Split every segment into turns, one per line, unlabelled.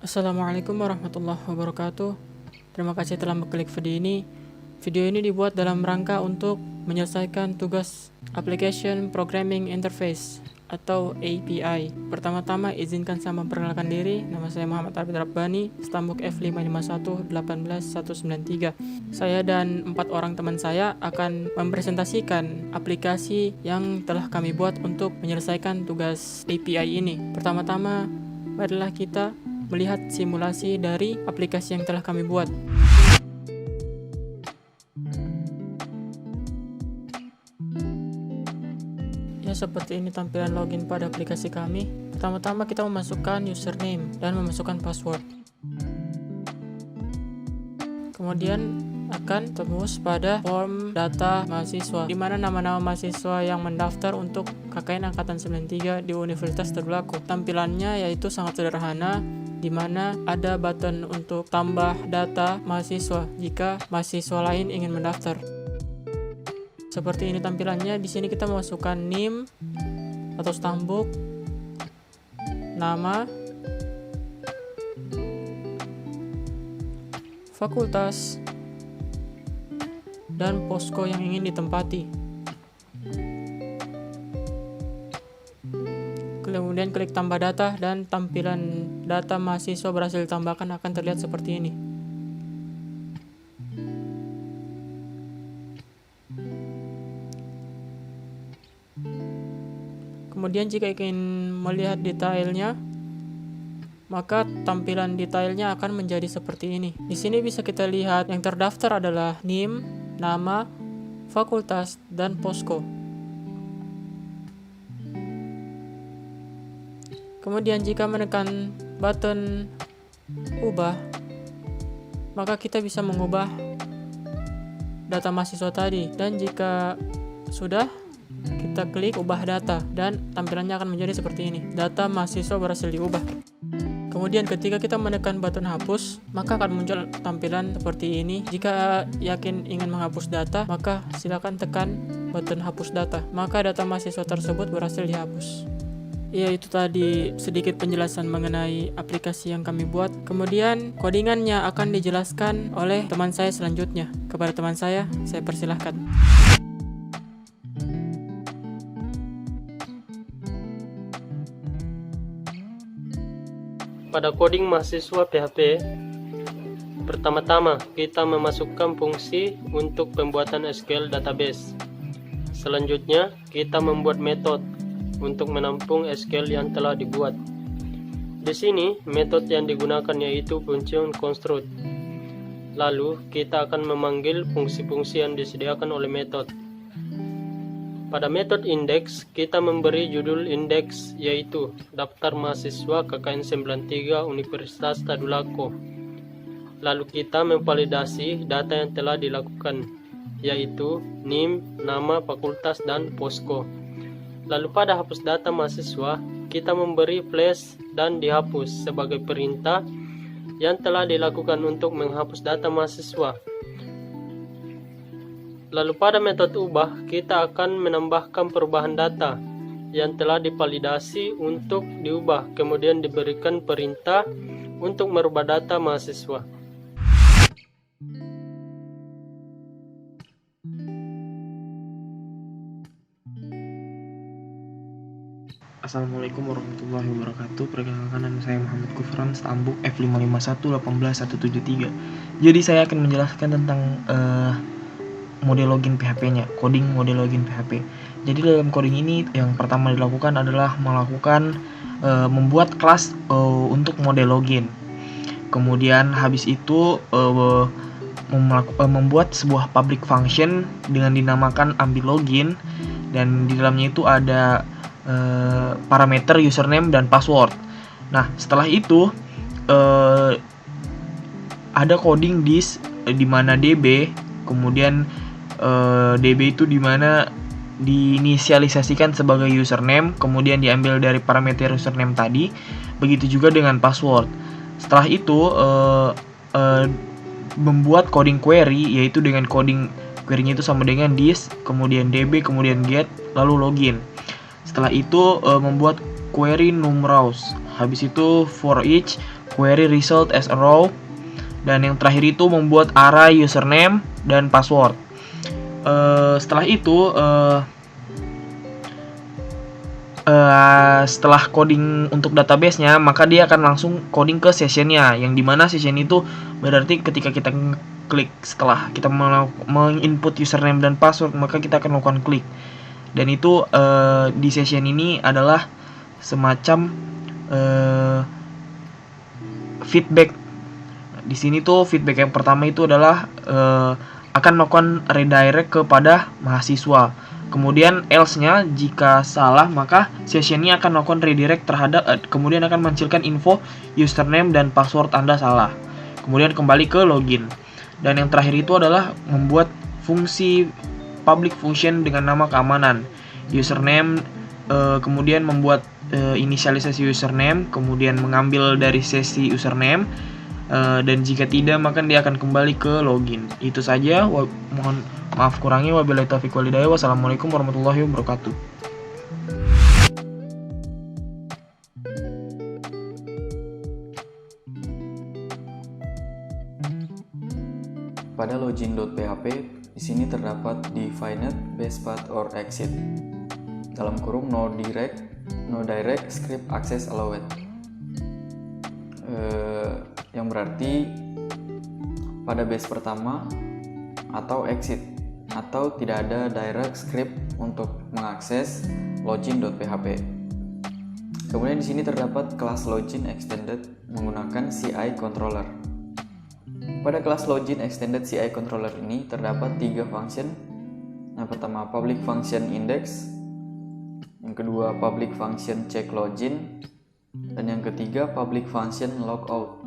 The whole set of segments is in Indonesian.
Assalamualaikum warahmatullahi wabarakatuh. Terima kasih telah mengklik video ini. Video ini dibuat dalam rangka untuk menyelesaikan tugas Application Programming Interface atau API. Pertama-tama izinkan saya memperkenalkan diri. Nama saya Muhammad Abid Rabbani, stambuk F551-18193. Saya dan 4 orang teman saya akan mempresentasikan aplikasi yang telah kami buat untuk menyelesaikan tugas API ini. Pertama-tama adalah kita melihat simulasi dari aplikasi yang telah kami buat. Ya, seperti ini tampilan login pada aplikasi kami. Pertama-tama kita memasukkan username dan memasukkan password. Kemudian akan tembus pada form data mahasiswa, di mana nama-nama mahasiswa yang mendaftar untuk KKN Angkatan 93 di Universitas Tadulako. Tampilannya yaitu sangat sederhana, di mana ada button untuk tambah data mahasiswa jika mahasiswa lain ingin mendaftar. Seperti ini tampilannya. Di sini kita memasukkan NIM atau stambuk, nama, fakultas, dan posko yang ingin ditempati. Kemudian klik tambah data dan tampilan data mahasiswa berhasil ditambahkan akan terlihat seperti ini. Kemudian jika ingin melihat detailnya, maka tampilan detailnya akan menjadi seperti ini. Di sini bisa kita lihat yang terdaftar adalah NIM, nama, fakultas, dan posko. Kemudian jika menekan button ubah, maka kita bisa mengubah data mahasiswa tadi. Dan jika sudah, kita klik ubah data dan tampilannya akan menjadi seperti ini. Data mahasiswa berhasil diubah. Kemudian ketika kita menekan button hapus, maka akan muncul tampilan seperti ini. Jika yakin ingin menghapus data, maka silakan tekan button hapus data. Maka data mahasiswa tersebut berhasil dihapus. Ya, itu tadi sedikit penjelasan mengenai aplikasi yang kami buat. Kemudian codingannya akan dijelaskan oleh teman saya selanjutnya. Kepada teman saya persilahkan.
Pada coding mahasiswa PHP, pertama-tama kita memasukkan fungsi untuk pembuatan SQL database. Selanjutnya, kita membuat metode untuk menampung SQL yang telah dibuat. Di sini, metode yang digunakan yaitu function construct. Lalu, kita akan memanggil fungsi-fungsi yang disediakan oleh metode. Pada metode index, kita memberi judul index yaitu daftar mahasiswa KKN 93 Universitas Tadulako. Lalu kita memvalidasi data yang telah dilakukan, yaitu NIM, nama, fakultas, dan posko. Lalu pada hapus data mahasiswa, kita memberi flash dan dihapus sebagai perintah yang telah dilakukan untuk menghapus data mahasiswa. Lalu pada metode ubah, kita akan menambahkan perubahan data yang telah divalidasi untuk diubah, kemudian diberikan perintah untuk merubah data mahasiswa.
Assalamualaikum warahmatullahi wabarakatuh. Perkenalkan, nama saya Muhammad Kufran, stambuk F551-18173. Jadi saya akan menjelaskan tentang mode login PHP-nya, coding mode login PHP. Jadi dalam coding ini yang pertama dilakukan adalah membuat kelas untuk mode login. Kemudian habis itu membuat sebuah public function dengan dinamakan ambil login, dan di dalamnya itu ada parameter username dan password. Nah, setelah itu ada coding dis di mana db, kemudian db itu di mana diinisialisasikan sebagai username, kemudian diambil dari parameter username tadi. Begitu juga dengan password. Setelah itu membuat coding query, yaitu dengan coding query-nya itu sama dengan dis, kemudian db, kemudian get, lalu login. Setelah itu membuat query numRows. Habis itu for each query result as a row, dan yang terakhir itu membuat array username dan password. Setelah itu setelah coding untuk database-nya, maka dia akan langsung coding ke session-nya, yang dimana session itu berarti ketika kita klik setelah kita menginput username dan password, maka kita akan melakukan klik. Dan itu di session ini adalah semacam feedback. Di sini tuh feedback yang pertama itu adalah akan melakukan redirect kepada mahasiswa. Kemudian else-nya jika salah, maka session-nya akan melakukan redirect terhadap kemudian akan menghasilkan info username dan password Anda salah. Kemudian kembali ke login. Dan yang terakhir itu adalah membuat fungsi public function dengan nama keamanan. Username, kemudian membuat inisialisasi username, kemudian mengambil dari sesi username, dan jika tidak maka dia akan kembali ke login. Itu saja. Mohon maaf kurangnya. Wabillahi taufiq wal hidayah. Wassalamualaikum warahmatullahi wabarakatuh.
Pada login.php, di sini terdapat defined base path or exit. Dalam kurung no direct script access allowed. Yang berarti pada base pertama atau exit, atau tidak ada direct script untuk mengakses login.php. Kemudian di sini terdapat kelas login extended menggunakan CI controller. Pada kelas login extended CI controller ini terdapat 3 function. Yang pertama public function index, yang kedua public function check login, dan yang ketiga public function logout.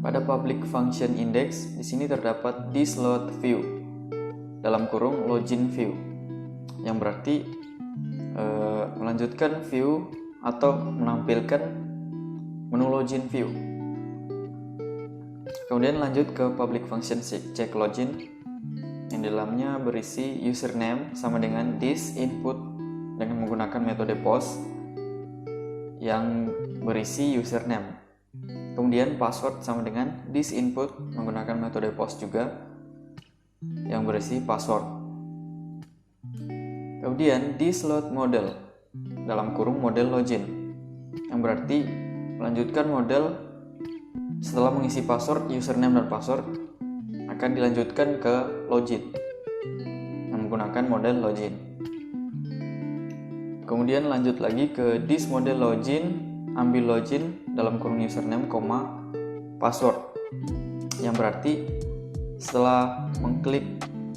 Pada public function index di sini terdapat this-load view dalam kurung login view, yang berarti melanjutkan view atau menampilkan menu login view. Kemudian lanjut ke public function check login, yang dalamnya berisi username sama dengan this input dengan menggunakan metode post yang berisi username. Kemudian password sama dengan this input menggunakan metode post juga yang berisi password. Kemudian this load model dalam kurung model login, yang berarti melanjutkan model setelah mengisi password, username dan password akan dilanjutkan ke login yang menggunakan model login. Kemudian lanjut lagi ke this model login, ambil login dalam kurung username, password, yang berarti setelah mengklik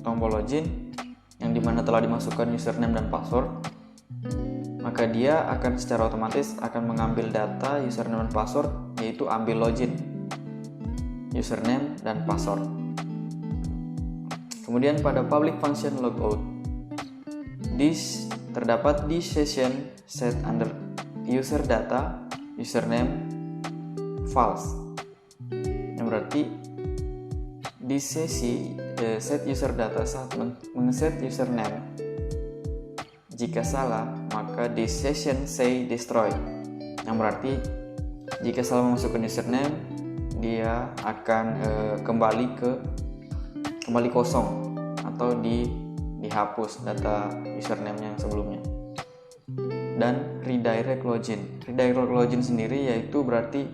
tombol login yang dimana telah dimasukkan username dan password, maka dia akan secara otomatis akan mengambil data username dan password, yaitu ambil login, username dan password. Kemudian pada public function logout, terdapat di session set under user data username false, yang berarti di sesi set user data saat mengset username jika salah, maka di session say destroy, yang berarti jika salah memasukkan username dia akan kembali kosong atau dihapus data username-nya yang sebelumnya. Dan redirect login. Redirect login sendiri yaitu berarti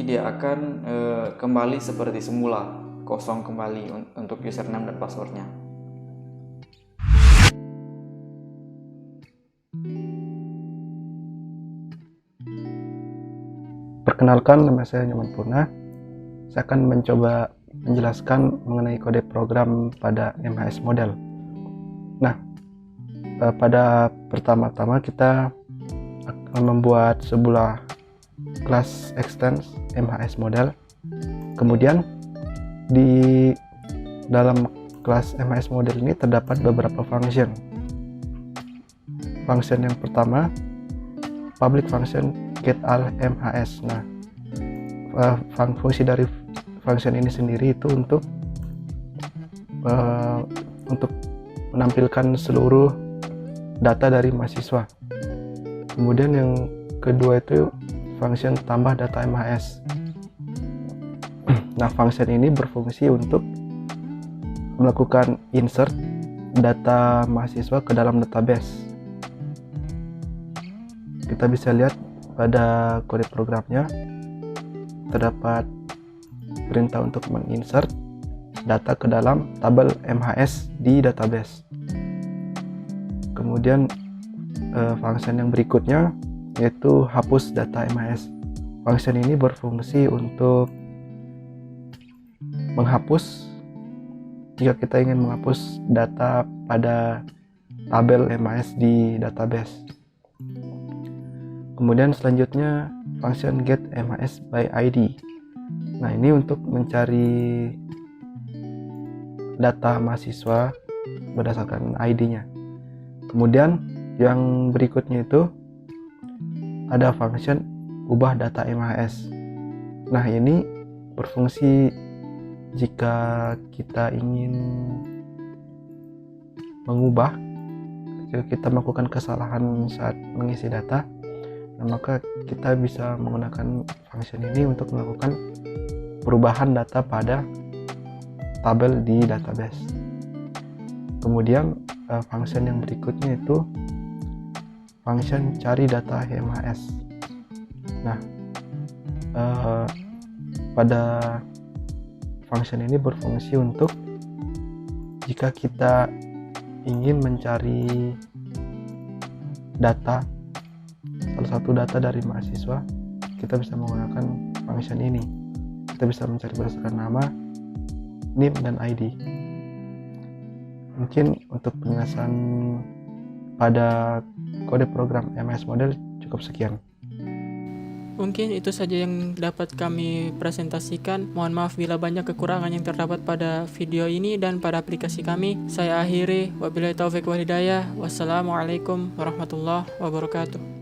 dia akan kembali seperti semula, kosong kembali untuk username dan passwordnya.
Perkenalkan, nama saya Nyoman Purna. Saya akan mencoba menjelaskan mengenai kode program pada MHS model. Nah, pada pertama-tama kita akan membuat sebuah kelas extends MHS model. Kemudian di dalam kelas MHS model ini terdapat beberapa function. Function yang pertama public function get all MHS. Nah, fungsi dari function ini sendiri itu untuk menampilkan seluruh data dari mahasiswa. Kemudian yang kedua itu function tambah data MHS. Nah, function ini berfungsi untuk melakukan insert data mahasiswa ke dalam database. Kita bisa lihat pada kode programnya terdapat perintah untuk menginsert data ke dalam tabel MHS di database. Kemudian function yang berikutnya yaitu hapus data MHS. Function ini berfungsi untuk menghapus jika kita ingin menghapus data pada tabel MHS di database. Kemudian selanjutnya function get MHS by ID. Nah, ini untuk mencari data mahasiswa berdasarkan ID-nya. Kemudian yang berikutnya itu ada function ubah data MHS. Nah, ini berfungsi jika kita ingin mengubah, jika kita melakukan kesalahan saat mengisi data, nah maka kita bisa menggunakan function ini untuk melakukan perubahan data pada tabel di database. Kemudian function yang berikutnya itu function cari data MHS. Nah, pada function ini berfungsi untuk jika kita ingin mencari data, salah satu data dari mahasiswa, kita bisa menggunakan function ini. Kita bisa mencari berdasarkan nama, NIM, dan ID. Mungkin untuk penjelasan pada kode program MHS Model cukup sekian.
Mungkin itu saja yang dapat kami presentasikan. Mohon maaf bila banyak kekurangan yang terdapat pada video ini dan pada aplikasi kami. Saya akhiri, wabillahi taufiq wal hidayah. Wassalamualaikum warahmatullahi wabarakatuh.